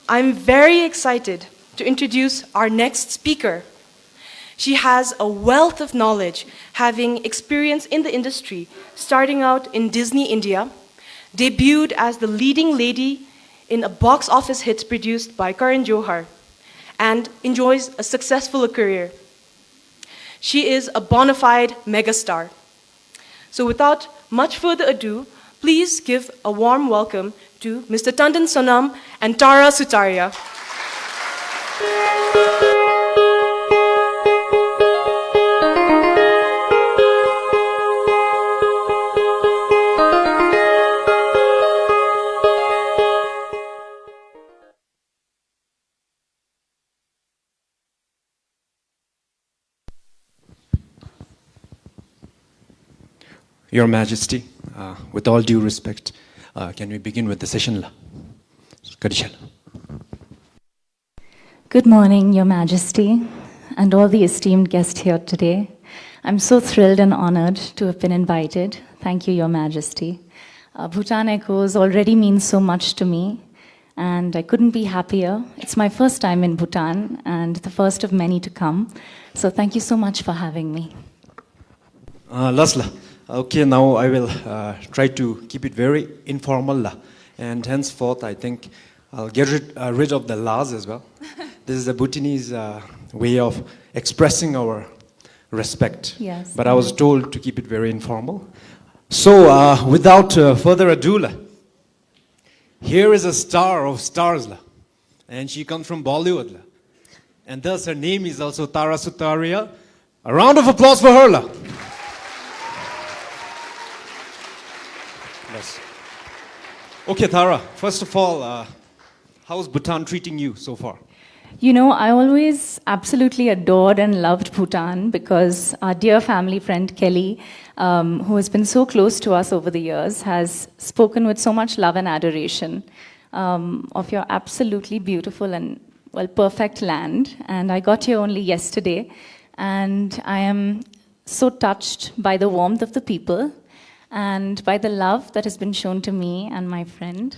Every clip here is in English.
I'm very excited to introduce our next speaker. She has a wealth of knowledge, having experience in the industry, starting out in Disney India, debuted as the leading lady in a box office hit produced by Karan Johar, and enjoys a successful career. She is a bona fide megastar. So without much further ado, please give a warm welcome to Mr. Tandon Sonam and Tara Sutaria. Your Majesty, with all due respect, can we begin with the session? Good morning, Your Majesty, and all the esteemed guests here today. I'm so thrilled and honored to have been invited. Thank you, Your Majesty. Bhutan Echoes already means so much to me, and I couldn't be happier. It's my first time in Bhutan, and the first of many to come. So thank you so much for having me. Lasla. Okay, now I will try to keep it very informal, and henceforth I think I'll get rid of the laws as well. This is the Bhutanese way of expressing our respect. Yes. But I was told to keep it very informal. So without further ado, here is a star of stars, and she comes from Bollywood, and thus her name is also Tara Sutaria. A round of applause for her. Yes. Okay, Tara, first of all, how's Bhutan treating you so far? You know, I always absolutely adored and loved Bhutan because our dear family friend Kelly, who has been so close to us over the years, has spoken with so much love and adoration of your absolutely beautiful and, well, perfect land. And I got here only yesterday, and I am so touched by the warmth of the people and by the love that has been shown to me and my friend.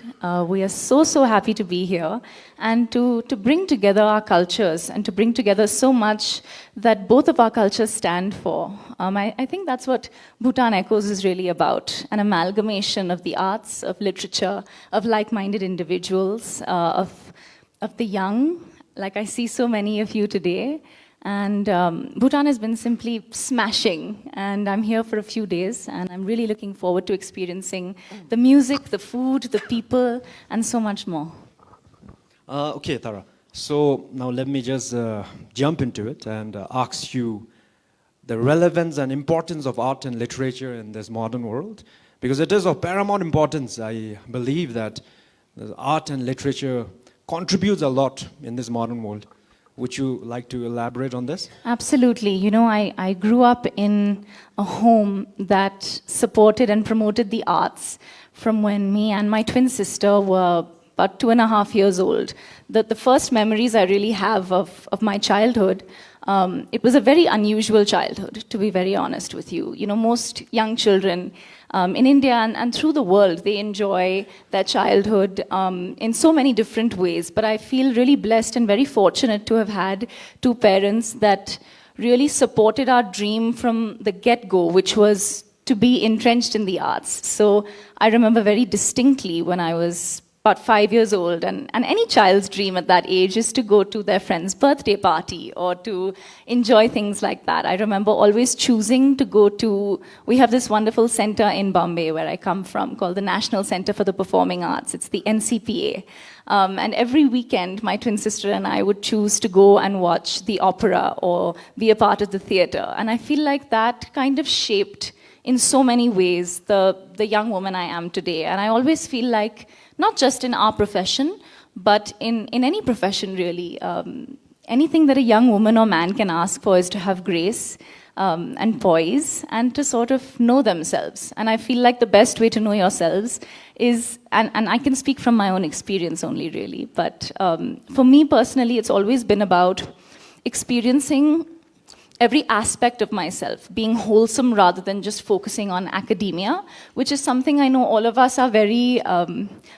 We are so happy to be here and to bring together our cultures and to bring together so much that both of our cultures stand for. I think that's what Bhutan Echoes is really about, an amalgamation of the arts, of literature, of like-minded individuals, of the young, like I see so many of you today. And Bhutan has been simply smashing, and I'm here for a few days, and I'm really looking forward to experiencing the music, the food, the people, and so much more. Okay, Tara. So now let me just jump into it and ask you the relevance and importance of art and literature in this modern world, because it is of paramount importance. I believe that art and literature contributes a lot in this modern world. Would you like to elaborate on this? Absolutely. You know, I grew up in a home that supported and promoted the arts from when me and my twin sister were about 2.5 years old. The first memories I really have of my childhood, it was a very unusual childhood, to be very honest with you. You know, most young children in India and through the world, they enjoy their childhood in so many different ways. But I feel really blessed and very fortunate to have had two parents that really supported our dream from the get-go, which was to be entrenched in the arts. So I remember very distinctly when I was about 5 years old, and any child's dream at that age is to go to their friend's birthday party or to enjoy things like that. I remember always choosing to go to, we have this wonderful center in Bombay where I come from called the National Center for the Performing Arts. It's the NCPA. And every weekend, my twin sister and I would choose to go and watch the opera or be a part of the theater. And I feel like that kind of shaped in so many ways the young woman I am today. And I always feel like, not just in our profession, but in any profession really, anything that a young woman or man can ask for is to have grace and poise and to sort of know themselves. And I feel like the best way to know yourselves is, and I can speak from my own experience only really, but for me personally, it's always been about experiencing every aspect of myself, being wholesome rather than just focusing on academia, which is something I know all of us are very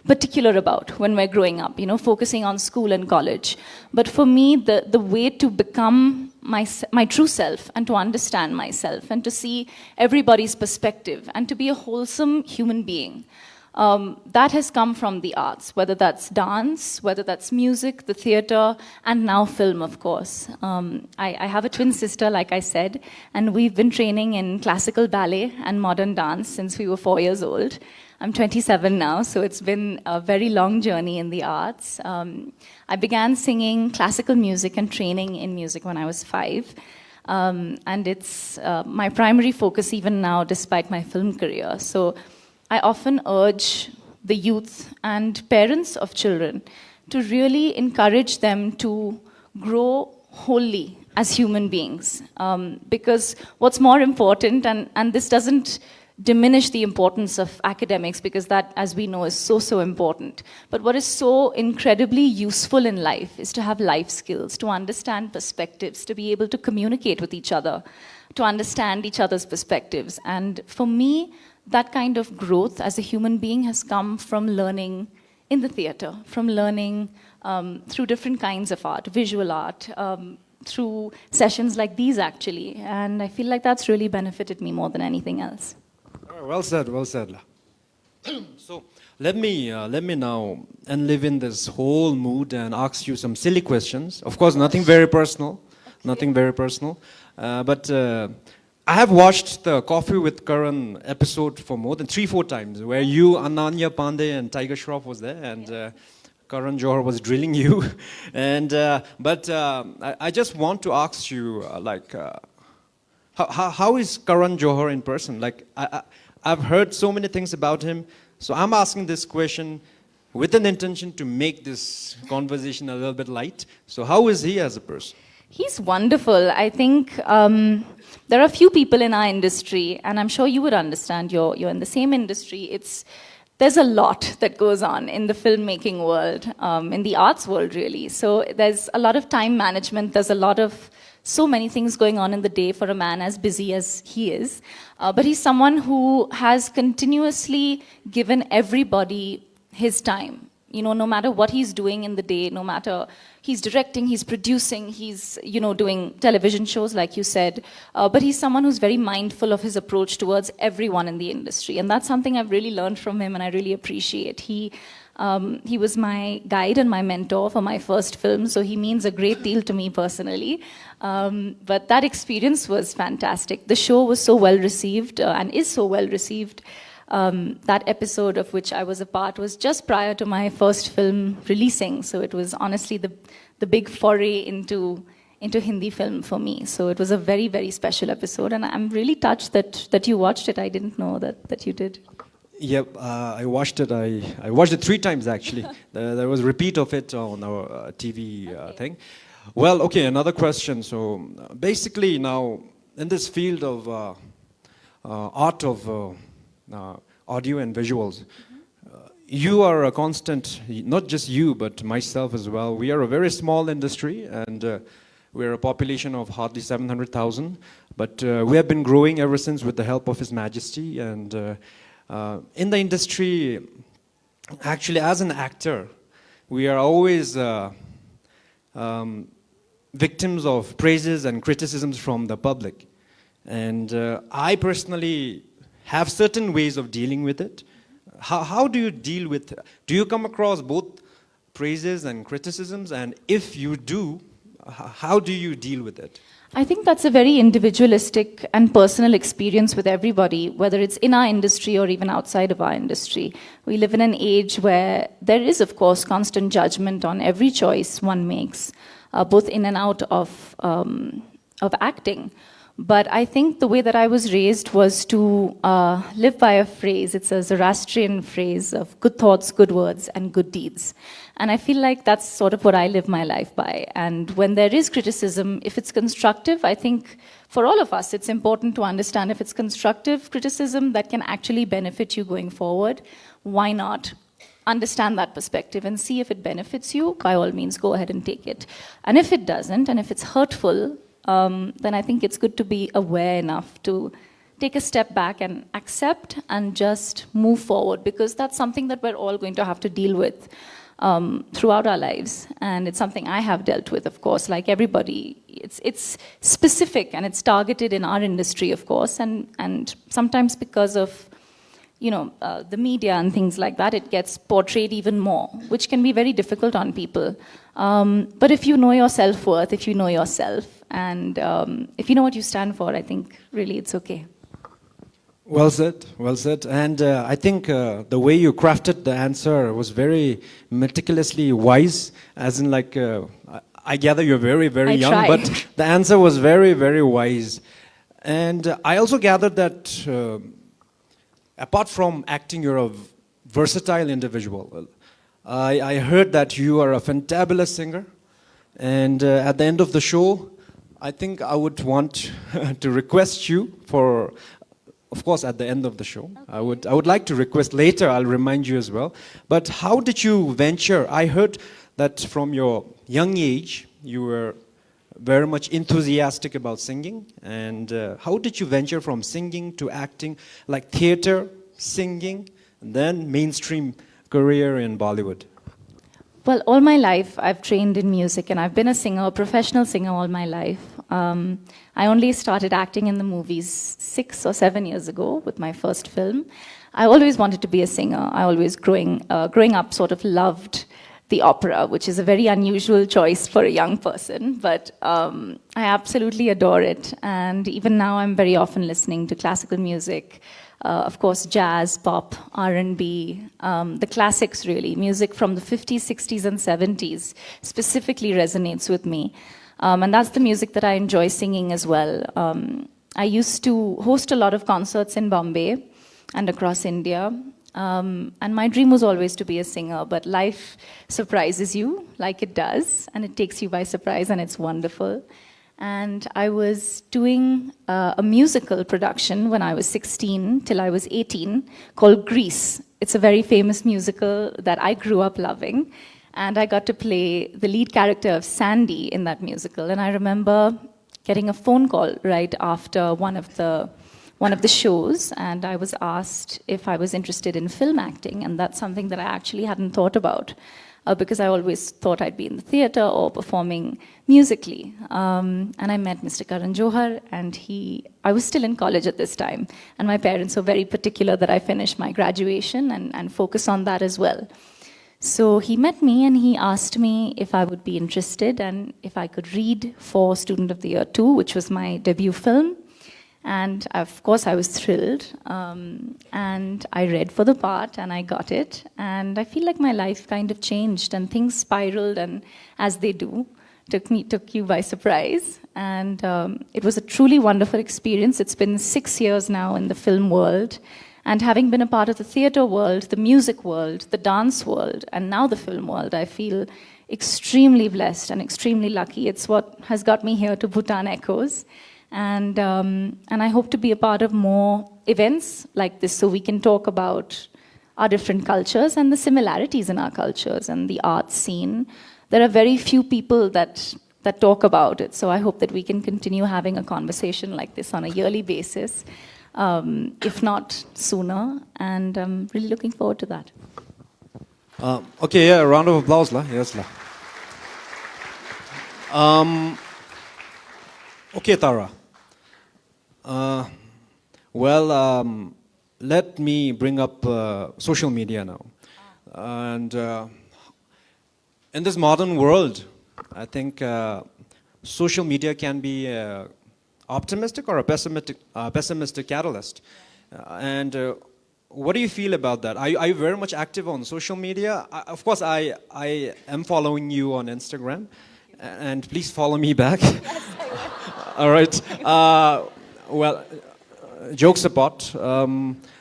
particular about when we're growing up, focusing on school and college. But for me, the way to become my true self and to understand myself and to see everybody's perspective and to be a wholesome human being, that has come from the arts, whether that's dance, whether that's music, the theater, and now film, of course. I have a twin sister, like I said, and we've been training in classical ballet and modern dance since we were 4 years old. I'm 27 now, so it's been a very long journey in the arts. I began singing classical music and training in music when I was 5. And it's my primary focus even now, despite my film career. So I often urge the youth and parents of children to really encourage them to grow wholly as human beings. Because what's more important, and this doesn't diminish the importance of academics, because that, as we know, is so important. But what is so incredibly useful in life is to have life skills, to understand perspectives, to be able to communicate with each other, to understand each other's perspectives. And for me, that kind of growth as a human being has come from learning in the theater, from learning through different kinds of art, visual art, through sessions like these, actually. And I feel like that's really benefited me more than anything else. Well said, well said. So let me now live in this whole mood and ask you some silly questions. Of course, nothing very personal, nothing very personal. But I have watched the Coffee with Karan episode for more than 3-4 times, where you, Ananya Pandey, and Tiger Shroff was there, and Karan Johar was drilling you. And but I just want to ask you, how is Karan Johar in person? Like I've heard so many things about him, so I'm asking this question with an intention to make this conversation a little bit light. So how is he as a person? He's wonderful. I think there are few people in our industry, and I'm sure you would understand, you're in the same industry. There's a lot that goes on in the filmmaking world, in the arts world, really. So there's a lot of time management. There's so many things going on in the day for a man as busy as he is. But he's someone who has continuously given everybody his time. No matter what he's doing in the day, no matter he's directing, he's producing, he's doing television shows, like you said. But he's someone who's very mindful of his approach towards everyone in the industry, and that's something I've really learned from him, and I really appreciate. He was my guide and my mentor for my first film, so he means a great deal to me personally. But that experience was fantastic. The show was so well received and is so well received. That episode of which I was a part was just prior to my first film releasing, so it was honestly the big foray into Hindi film for me. So it was a very, very special episode, and I'm really touched that you watched it. I didn't know that you did. Yep, I watched it. I watched it 3 times actually. There was a repeat of it on our TV thing. Well, okay, another question. So basically now in this field of art of audio and visuals, you are a constant, not just you, but myself as well. We are a very small industry, and we're a population of hardly 700,000, but we have been growing ever since with the help of His Majesty. And in the industry, actually as an actor, we are always victims of praises and criticisms from the public. And I personally have certain ways of dealing with it. How do you deal with, do you come across both praises and criticisms? And if you do, how do you deal with it? I think that's a very individualistic and personal experience with everybody, whether it's in our industry or even outside of our industry. We live in an age where there is, of course, constant judgment on every choice one makes, both in and out of acting. But I think the way that I was raised was to live by a phrase. It's a Zoroastrian phrase of good thoughts, good words, and good deeds. And I feel like that's sort of what I live my life by. And when there is criticism, if it's constructive, I think for all of us, it's important to understand if it's constructive criticism that can actually benefit you going forward, why not understand that perspective and see if it benefits you? By all means, go ahead and take it. And if it doesn't, and if it's hurtful, then I think it's good to be aware enough to take a step back and accept and just move forward, because that's something that we're all going to have to deal with throughout our lives. And it's something I have dealt with, of course, like everybody. It's specific and it's targeted in our industry, of course, and sometimes because of the media and things like that, it gets portrayed even more, which can be very difficult on people. But if you know your self-worth, if you know yourself, and if you know what you stand for, I think really it's okay. Well said, well said. And I think the way you crafted the answer was very meticulously wise, as in like, I gather you're very, very young, try. but the answer was very, very wise. And I also gathered that apart from acting, you're a versatile individual. I heard that you are a fantabulous singer. And at the end of the show, I think I would want to request you for, of course, at the end of the show. Okay. I would like to request later, I'll remind you as well. But how did you venture? I heard that from your young age, you were very much enthusiastic about singing. And how did you venture from singing to acting, like theater, singing, and then mainstream career in Bollywood? Well, all my life I've trained in music, and I've been a singer, a professional singer all my life. I only started acting in the movies 6 or 7 years ago with my first film. I always wanted to be a singer. I always, growing up, sort of loved the opera, which is a very unusual choice for a young person, but I absolutely adore it. And even now I'm very often listening to classical music, of course jazz, pop, R&B, the classics really. Music from the 50s, 60s and 70s specifically resonates with me. And that's the music that I enjoy singing as well. I used to host a lot of concerts in Bombay and across India. And my dream was always to be a singer, but life surprises you like it does, and it takes you by surprise, and it's wonderful. And I was doing a musical production when I was 16 till I was 18 called Grease. It's a very famous musical that I grew up loving. And I got to play the lead character of Sandy in that musical. And I remember getting a phone call right after one of the shows, and I was asked if I was interested in film acting, and that's something that I actually hadn't thought about, because I always thought I'd be in the theatre or performing musically. And I met Mr. Karan Johar, and I was still in college at this time, and my parents were very particular that I finish my graduation and focus on that as well. So he met me and he asked me if I would be interested and if I could read for Student of the Year 2, which was my debut film. And of course I was thrilled, and I read for the part and I got it. And I feel like my life kind of changed and things spiraled, and as they do, took you by surprise. And it was a truly wonderful experience. It's been 6 years now in the film world. And having been a part of the theatre world, the music world, the dance world, and now the film world, I feel extremely blessed and extremely lucky. It's what has got me here to Bhutan Echoes. And I hope to be a part of more events like this so we can talk about our different cultures and the similarities in our cultures and the art scene. There are very few people that talk about it, so I hope that we can continue having a conversation like this on a yearly basis, if not sooner, and I'm really looking forward to that. Okay, yeah, a round of applause, la. Yes, la. Okay, Tara. Let me bring up social media now. And in this modern world, I think social media can be optimistic or a pessimistic catalyst. And what do you feel about that? Are you very much active on social media? Of course, I am following you on Instagram, and please follow me back. All right. Jokes apart.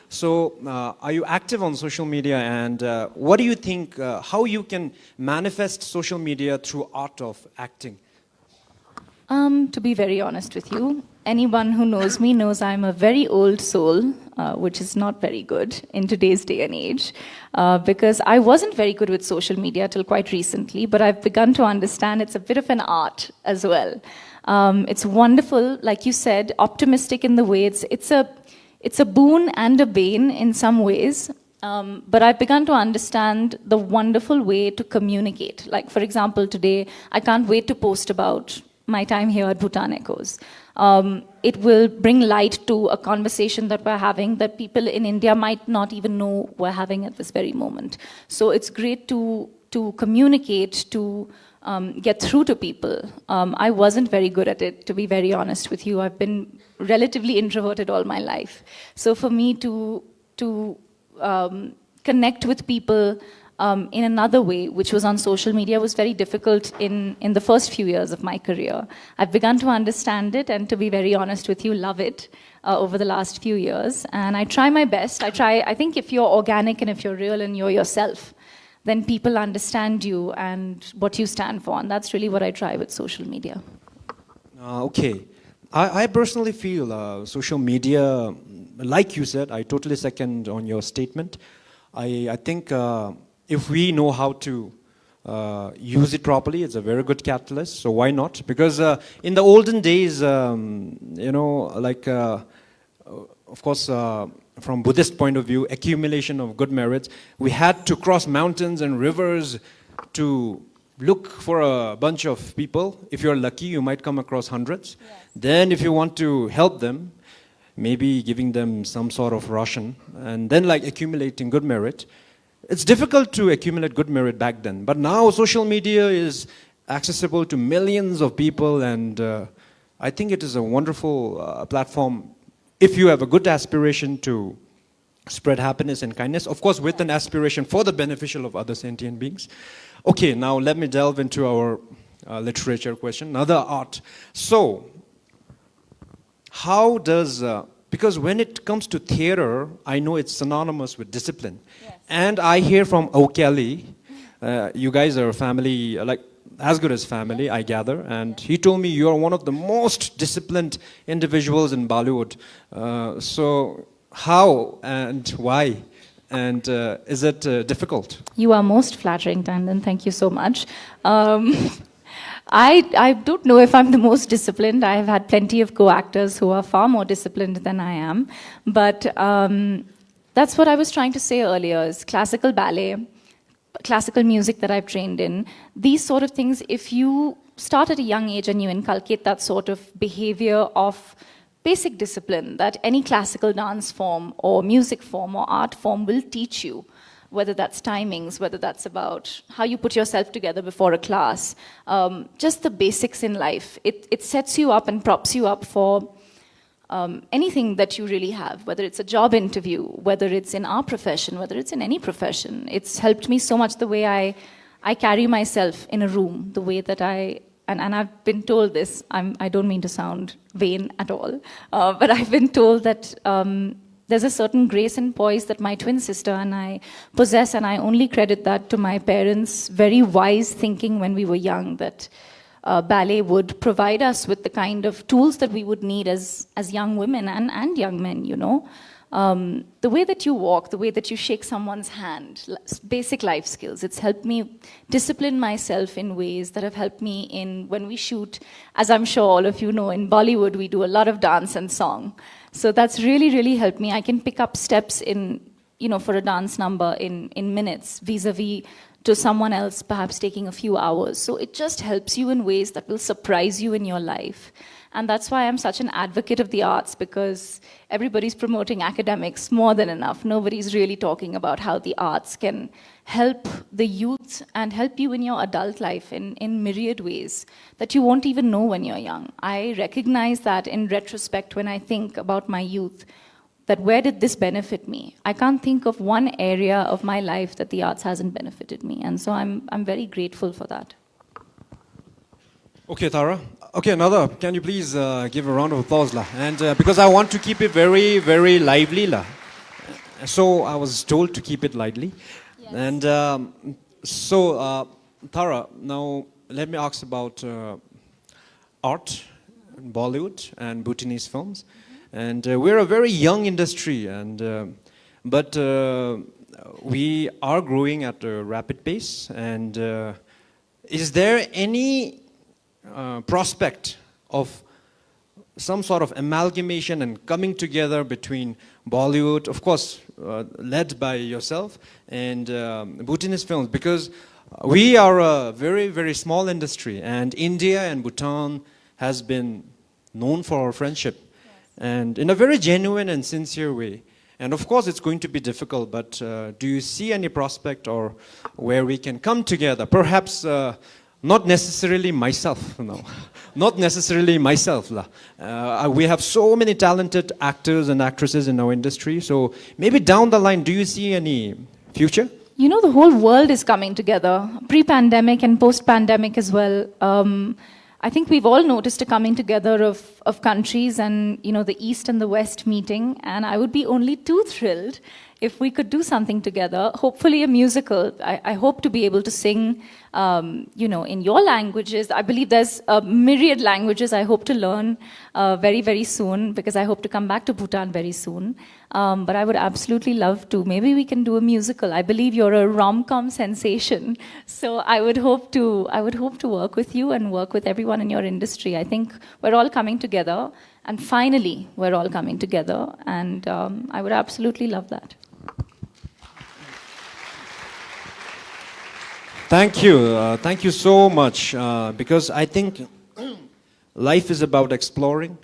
So, are you active on social media, and what do you think, how you can manifest social media through art of acting? To be very honest with you, anyone who knows me knows I'm a very old soul, which is not very good in today's day and age, because I wasn't very good with social media till quite recently, but I've begun to understand it's a bit of an art as well. It's wonderful, like you said, optimistic in the way it's a boon and a bane in some ways. But I've begun to understand the wonderful way to communicate. Like, for example, today, I can't wait to post about my time here at Bhutan Echoes. It will bring light to a conversation that we're having that people in India might not even know we're having at this very moment. So it's great to communicate, to get through to people. I wasn't very good at it, to be very honest with you. I've been relatively introverted all my life. So for me to connect with people in another way, which was on social media, was very difficult in the first few years of my career. I've begun to understand it and, to be very honest with you, love it over the last few years. And I try my best. I think if you're organic and if you're real and you're yourself, then people understand you and what you stand for. And that's really what I try with social media. Okay. I personally feel social media, like you said, I totally second on your statement. I think if we know how to use it properly, it's a very good catalyst. So why not? Because in the olden days, of course, from Buddhist point of view, accumulation of good merits, we had to cross mountains and rivers to look for a bunch of people. If you're lucky, you might come across hundreds. Yes. Then if you want to help them, maybe giving them some sort of ration, and then like accumulating good merit. It's difficult to accumulate good merit back then, but now social media is accessible to millions of people, and I think it is a wonderful platform if you have a good aspiration to spread happiness and kindness, of course with an aspiration for the beneficial of other sentient beings. Okay, now let me delve into our literature question, another art. So, how does, because when it comes to theater, I know it's synonymous with discipline. Yes. And I hear from O'Kelly, you guys are a family, like as good as family, I gather, and he told me you are one of the most disciplined individuals in Bollywood. So how and why? And is it difficult? You are most flattering, Tandon. Thank you so much. I don't know if I'm the most disciplined. I've had plenty of co-actors who are far more disciplined than I am. But that's what I was trying to say earlier, is classical ballet, classical music that I've trained in, these sort of things, if you start at a young age and you inculcate that sort of behavior of basic discipline that any classical dance form or music form or art form will teach you, whether that's timings, whether that's about how you put yourself together before a class, just the basics in life. It sets you up and props you up for anything that you really have, whether it's a job interview, whether it's in our profession, whether it's in any profession. It's helped me so much the way I carry myself in a room, the way that and I've been told this, I don't mean to sound vain at all, but I've been told that there's a certain grace and poise that my twin sister and I possess, and I only credit that to my parents' very wise thinking when we were young, that ballet would provide us with the kind of tools that we would need as young women and young men, you know. The way that you walk, the way that you shake someone's hand, basic life skills. It's helped me discipline myself in ways that have helped me in when we shoot. As I'm sure all of you know, in Bollywood, we do a lot of dance and song. So that's really, really helped me. I can pick up steps in, you know, for a dance number in minutes, vis-a-vis to someone else perhaps taking a few hours. So it just helps you in ways that will surprise you in your life. And that's why I'm such an advocate of the arts, because everybody's promoting academics more than enough. Nobody's really talking about how the arts can help the youth and help you in your adult life in myriad ways that you won't even know when you're young. I recognize that in retrospect when I think about my youth, that where did this benefit me? I can't think of one area of my life that the arts hasn't benefited me. And so I'm very grateful for that. Okay, Tara. Okay, another. Can you please give a round of applause, la? And because I want to keep it very, very lively, la. So I was told to keep it lively. Yes. And Tara, now let me ask about art, in Bollywood and Bhutanese films. And we're a very young industry, and but we are growing at a rapid pace. And is there any prospect of some sort of amalgamation and coming together between Bollywood, of course, led by yourself, and Bhutanese films, because we are a very, very small industry, and India and Bhutan has been known for our friendship, and in a very genuine and sincere way. And of course, it's going to be difficult, but do you see any prospect or where we can come together? Perhaps not necessarily myself, no. Not necessarily myself. We have so many talented actors and actresses in our industry, so maybe down the line, do you see any future? You know, the whole world is coming together, pre-pandemic and post-pandemic as well. I think we've all noticed a coming together of countries and, you know, the East and the West meeting, and I would be only too thrilled if we could do something together, hopefully a musical. I hope to be able to sing, you know, in your languages. I believe there's a myriad languages I hope to learn very, very soon, because I hope to come back to Bhutan very soon. But I would absolutely love to. Maybe we can do a musical. I believe you're a rom-com sensation, so I would hope to work with you and work with everyone in your industry. I think we're all coming together, and finally we're all coming together, and I would absolutely love that. Thank you so much, because I think life is about exploring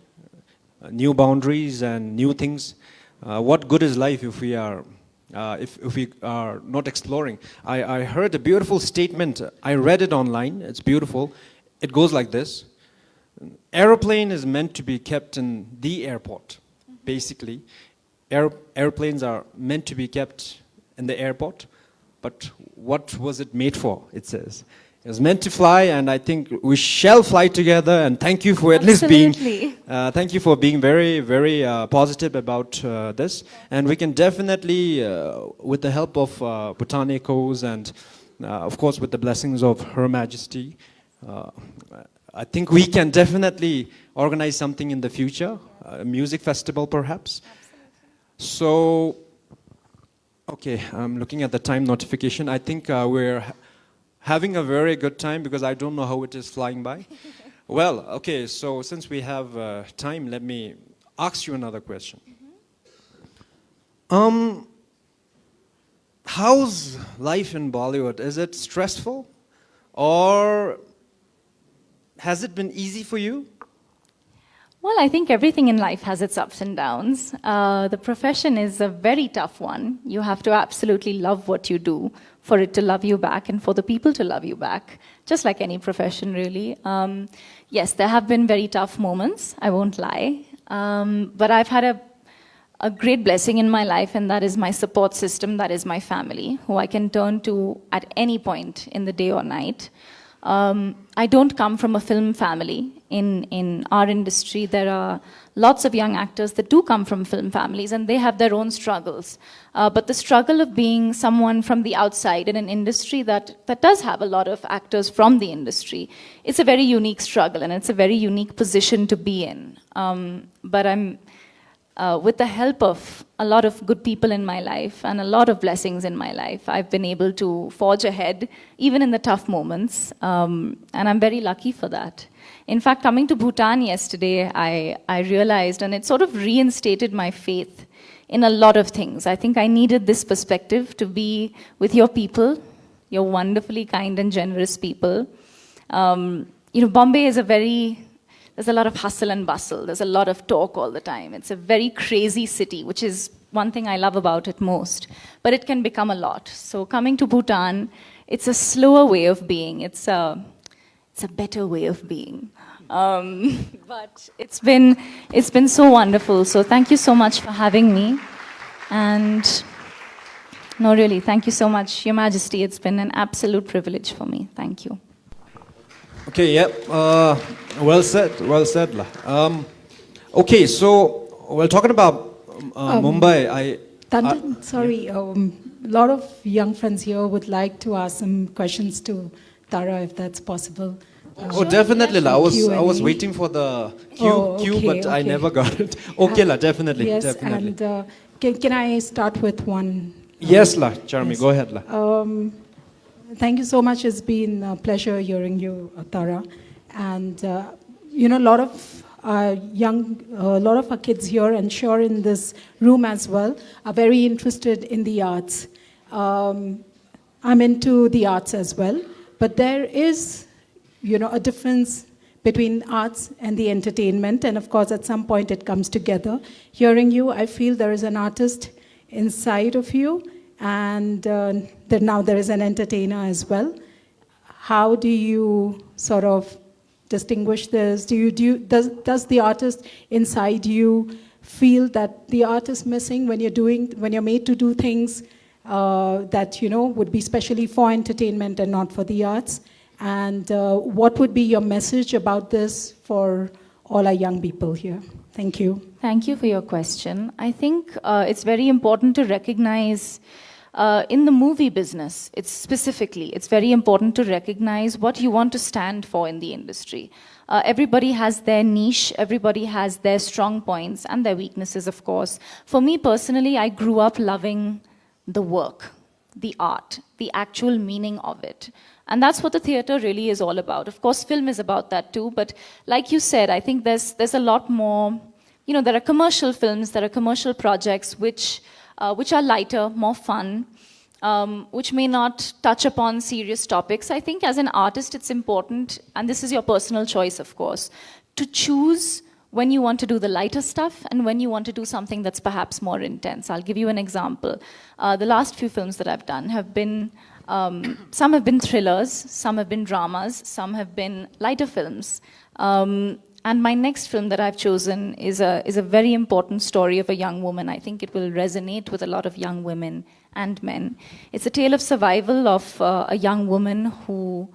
new boundaries and new things. What good is life if we are not exploring? I heard a beautiful statement. I read it online. It's beautiful. It goes like this: airplane is meant to be kept in the airport. Basically, airplanes are meant to be kept in the airport. But what was it made for, it says? It was meant to fly, and I think we shall fly together, and thank you for at least being, thank you for being very, very positive about this. And we can definitely, with the help of Botanicos and of course with the blessings of Her Majesty, I think we can definitely organize something in the future, a music festival perhaps. So, okay, I'm looking at the time notification. I think we're having a very good time, because I don't know how it is flying by. Well, okay, so since we have time, let me ask you another question. How's life in Bollywood? Is it stressful, or has it been easy for you? Well, I think everything in life has its ups and downs. The profession is a very tough one. You have to absolutely love what you do for it to love you back and for the people to love you back, just like any profession, really. Yes, there have been very tough moments, I won't lie. But I've had a great blessing in my life, and that is my support system, that is my family, who I can turn to at any point in the day or night. I don't come from a film family. In our industry, there are lots of young actors that do come from film families, and they have their own struggles. But the struggle of being someone from the outside in an industry that does have a lot of actors from the industry, it's a very unique struggle, and it's a very unique position to be in. But I'm with the help of a lot of good people in my life and a lot of blessings in my life, I've been able to forge ahead, even in the tough moments, and I'm very lucky for that. In fact, coming to Bhutan yesterday, I realized, and it sort of reinstated my faith in a lot of things. I think I needed this perspective to be with your people, your wonderfully kind and generous people. You know, Bombay is there's a lot of hustle and bustle. There's a lot of talk all the time. It's a very crazy city, which is one thing I love about it most. But it can become a lot. So coming to Bhutan, it's a slower way of being. It's a better way of being. But it's been so wonderful. So thank you so much for having me. And no, really, thank you so much, Your Majesty. It's been an absolute privilege for me. Thank you. Okay, yeah, well said. Okay, so we're talking about Mumbai. Tandon, sorry, a lot of young friends here would like to ask some questions to Tara, if that's possible. Oh, definitely, la. I was waiting for the queue, but I never got it. Okay, la, definitely, yes, definitely. And can I start with one? Yes, la, Charmi, yes. Go ahead, la. Thank you so much. It's been a pleasure hearing you, Tara. And a lot of a lot of our kids here, and sure in this room as well, are very interested in the arts. I'm into the arts as well, but there is, a difference between arts and the entertainment, and of course at some point it comes together. Hearing you, I feel there is an artist inside of you, and that now there is an entertainer as well. How do you sort of distinguish this? Does the artist inside you feel that the art is missing when you're made to do things that would be specially for entertainment and not for the arts? And what would be your message about this for all our young people here? Thank you. Thank you for your question. I think it's very important to recognize in the movie business, it's very important to recognize what you want to stand for in the industry. Everybody has their niche, everybody has their strong points and their weaknesses, of course. For me personally, I grew up loving the work, the art, the actual meaning of it. And that's what the theater really is all about. Of course, film is about that too, but like you said, I think there's a lot more, there are commercial films, there are commercial projects which are lighter, more fun, which may not touch upon serious topics. I think as an artist, it's important, and this is your personal choice, of course, to choose when you want to do the lighter stuff and when you want to do something that's perhaps more intense. I'll give you an example. The last few films that I've done have been, some have been thrillers, some have been dramas, some have been lighter films. And my next film that I've chosen is a very important story of a young woman. I think it will resonate with a lot of young women and men. It's a tale of survival of a young woman who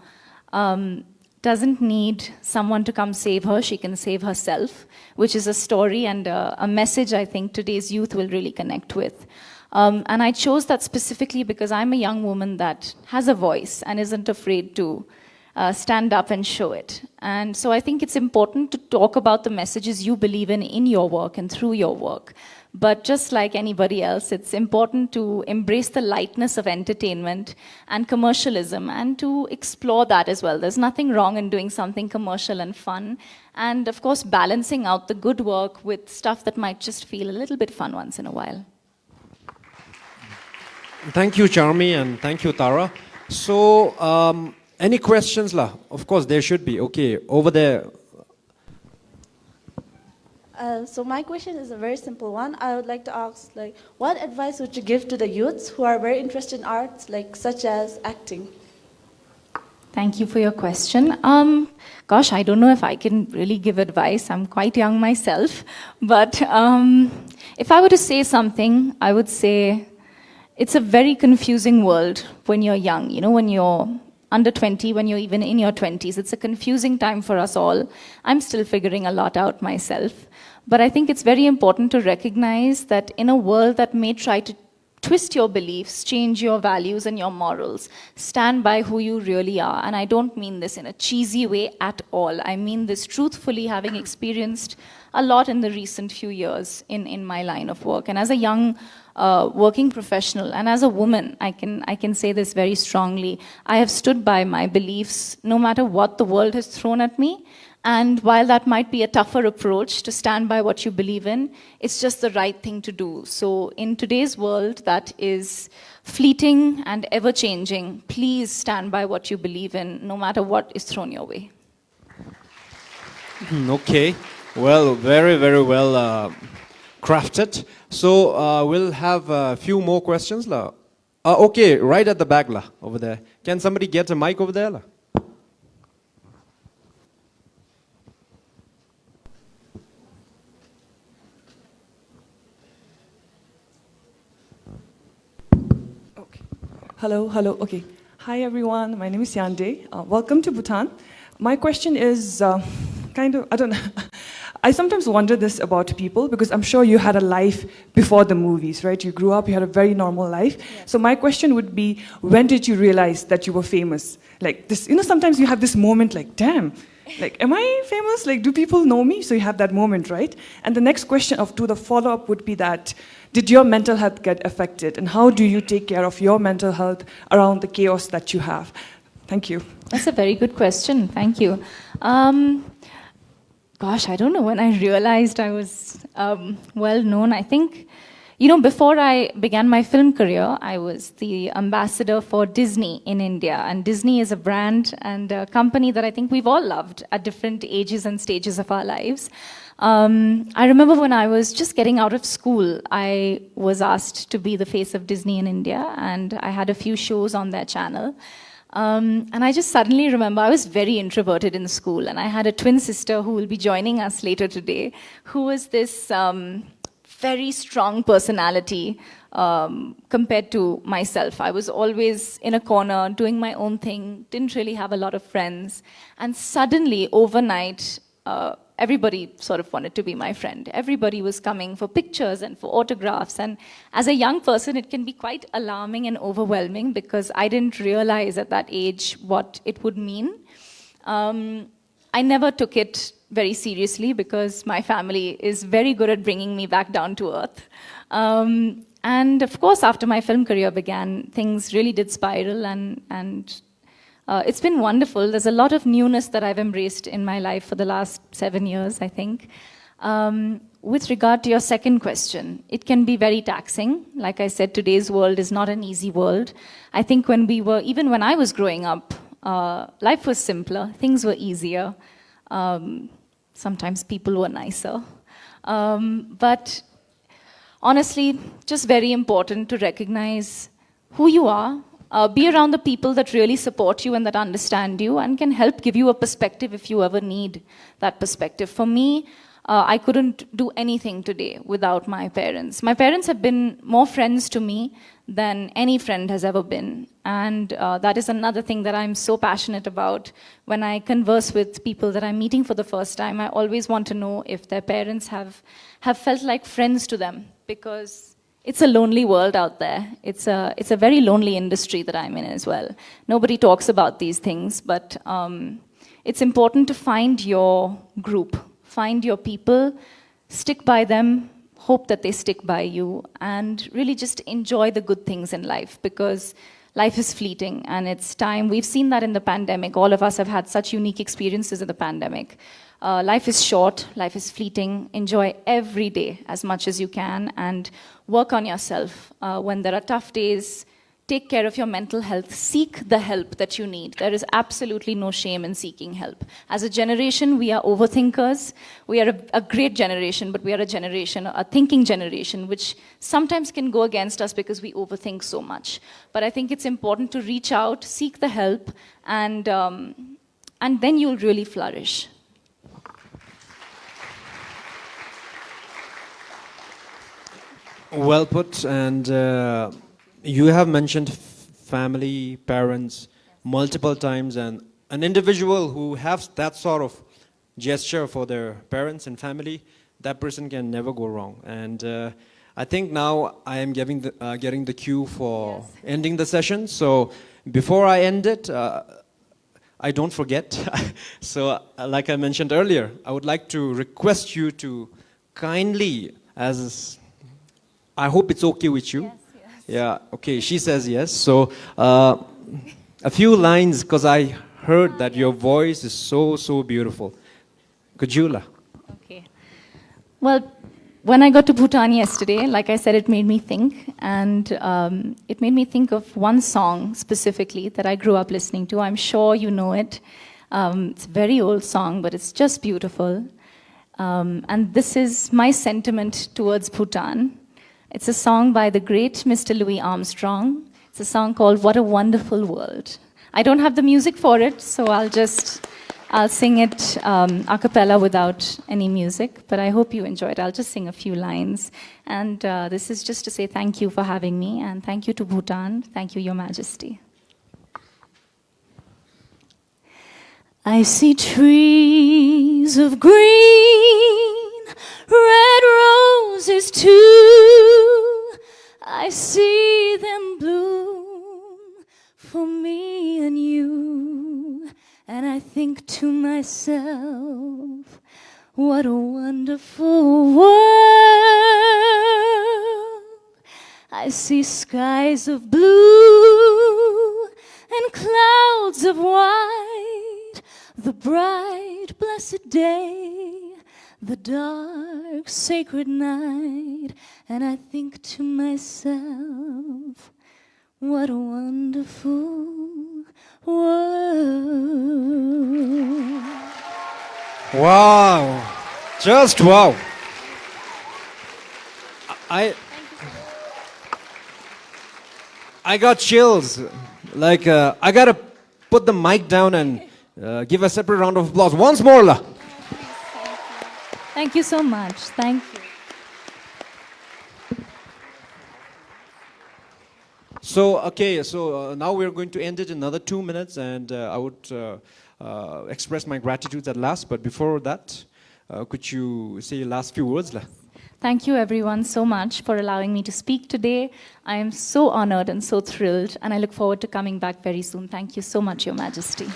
doesn't need someone to come save her. She can save herself, which is a story and a message I think today's youth will really connect with. And I chose that specifically because I'm a young woman that has a voice and isn't afraid to stand up and show it. And so I think it's important to talk about the messages you believe in your work and through your work. But just like anybody else, it's important to embrace the lightness of entertainment and commercialism and to explore that as well. There's nothing wrong in doing something commercial and fun. And of course, balancing out the good work with stuff that might just feel a little bit fun once in a while. Thank you, Charmi, and thank you, Tara. So, any questions, lah? Of course, there should be. Okay, over there. So my question is a very simple one. I would like to ask, what advice would you give to the youths who are very interested in arts, such as acting? Thank you for your question. Gosh, I don't know if I can really give advice. I'm quite young myself. But if I were to say something, I would say it's a very confusing world when you're young, when you're under 20, when you're even in your 20s. It's a confusing time for us all. I'm still figuring a lot out myself. But I think it's very important to recognize that in a world that may try to twist your beliefs, change your values and your morals, stand by who you really are. And I don't mean this in a cheesy way at all. I mean this truthfully, having experienced a lot in the recent few years in my line of work. And as a young working professional and as a woman, I can say this very strongly. I have stood by my beliefs no matter what the world has thrown at me. And while that might be a tougher approach to stand by what you believe in, it's just the right thing to do. So in today's world that is fleeting and ever-changing, please stand by what you believe in, no matter what is thrown your way. Okay, well, very, very well crafted. So we'll have a few more questions. Okay, right at the back, over there. Can somebody get a mic over there? Hello. Okay. Hi, everyone. My name is Yande. Welcome to Bhutan. My question is I don't know. I sometimes wonder this about people because I'm sure you had a life before the movies, right? You grew up, you had a very normal life. Yes. So my question would be, when did you realize that you were famous? Like this, sometimes you have this moment like, damn, am I famous? Do people know me? So you have that moment, right? And the next question to the follow-up would be that, did your mental health get affected? And how do you take care of your mental health around the chaos that you have? Thank you. That's a very good question. Thank you. gosh, I don't know when I realized I was well known. I think, before I began my film career, I was the ambassador for Disney in India. And Disney is a brand and a company that I think we've all loved at different ages and stages of our lives. I remember when I was just getting out of school, I was asked to be the face of Disney in India, and I had a few shows on their channel. And I just suddenly remember I was very introverted in school, and I had a twin sister who will be joining us later today, who was this very strong personality compared to myself. I was always in a corner doing my own thing, didn't really have a lot of friends. And suddenly, overnight, everybody sort of wanted to be my friend. Everybody was coming for pictures and for autographs. And as a young person, it can be quite alarming and overwhelming because I didn't realize at that age what it would mean. I never took it very seriously because my family is very good at bringing me back down to earth. And of course, after my film career began, things really did spiral, and it's been wonderful. There's a lot of newness that I've embraced in my life for the last 7 years, I think. With regard to your second question, it can be very taxing. Like I said, today's world is not an easy world. I think even when I was growing up, life was simpler, things were easier. Sometimes people were nicer. But honestly, just very important to recognize who you are, be around the people that really support you and that understand you and can help give you a perspective if you ever need that perspective. For me, I couldn't do anything today without my parents. My parents have been more friends to me than any friend has ever been. And that is another thing that I'm so passionate about. When I converse with people that I'm meeting for the first time, I always want to know if their parents have felt like friends to them, because it's a lonely world out there. It's a very lonely industry that I'm in as well. Nobody talks about these things, but it's important to find your group, find your people, stick by them, hope that they stick by you, and really just enjoy the good things in life, because life is fleeting and it's time. We've seen that in the pandemic. All of us have had such unique experiences in the pandemic. Life is short, life is fleeting. Enjoy every day as much as you can and work on yourself. When there are tough days, take care of your mental health. Seek the help that you need. There is absolutely no shame in seeking help. As a generation, we are overthinkers. We are a great generation, but we are a thinking generation, which sometimes can go against us because we overthink so much. But I think it's important to reach out, seek the help, and then you'll really flourish. Well put, and you have mentioned family, parents multiple times, and an individual who has that sort of gesture for their parents and family, that person can never go wrong. And I think now I am getting the cue for ending the session. So before I end it, I don't forget. So like I mentioned earlier, I would like to request you to kindly, I hope it's okay with you. Yes. Yeah, okay, she says yes. So a few lines, because I heard that your voice is so beautiful. Kajula. Okay. Well, when I got to Bhutan yesterday, like I said, it made me think. And it made me think of one song specifically that I grew up listening to. I'm sure you know it. It's a very old song, but it's just beautiful. And this is my sentiment towards Bhutan. It's a song by the great Mr. Louis Armstrong. It's a song called What a Wonderful World. I don't have the music for it, so I'll sing it a cappella without any music, but I hope you enjoy it. I'll just sing a few lines. And this is just to say thank you for having me, and thank you to Bhutan. Thank you, Your Majesty. I see trees of green, red roses too. I see them bloom for me and you. And I think to myself, what a wonderful world. I see skies of blue and clouds of white, the bright, blessed day, the dark, sacred night, and I think to myself, what a wonderful world. Wow, just wow. I got chills. Like, I gotta put the mic down and give a separate round of applause. Once more, La. Thank you so much. Thank you. So, okay, so now we're going to end it in another 2 minutes, and I would express my gratitude at last. But before that, could you say your last few words, La? Thank you everyone so much for allowing me to speak today. I am so honored and so thrilled, and I look forward to coming back very soon. Thank you so much, Your Majesty.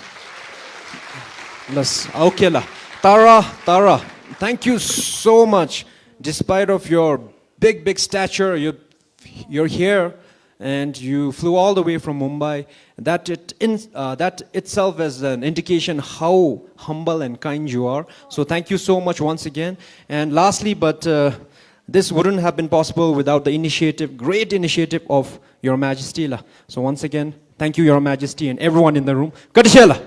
Okay, La. Tara, thank you so much. Despite of your big stature, you're here, and you flew all the way from Mumbai. That itself is an indication how humble and kind you are. So thank you so much once again. And lastly, but this wouldn't have been possible without the initiative, great initiative of Your Majesty. So once again, thank you, Your Majesty, and everyone in the room. Kadishela.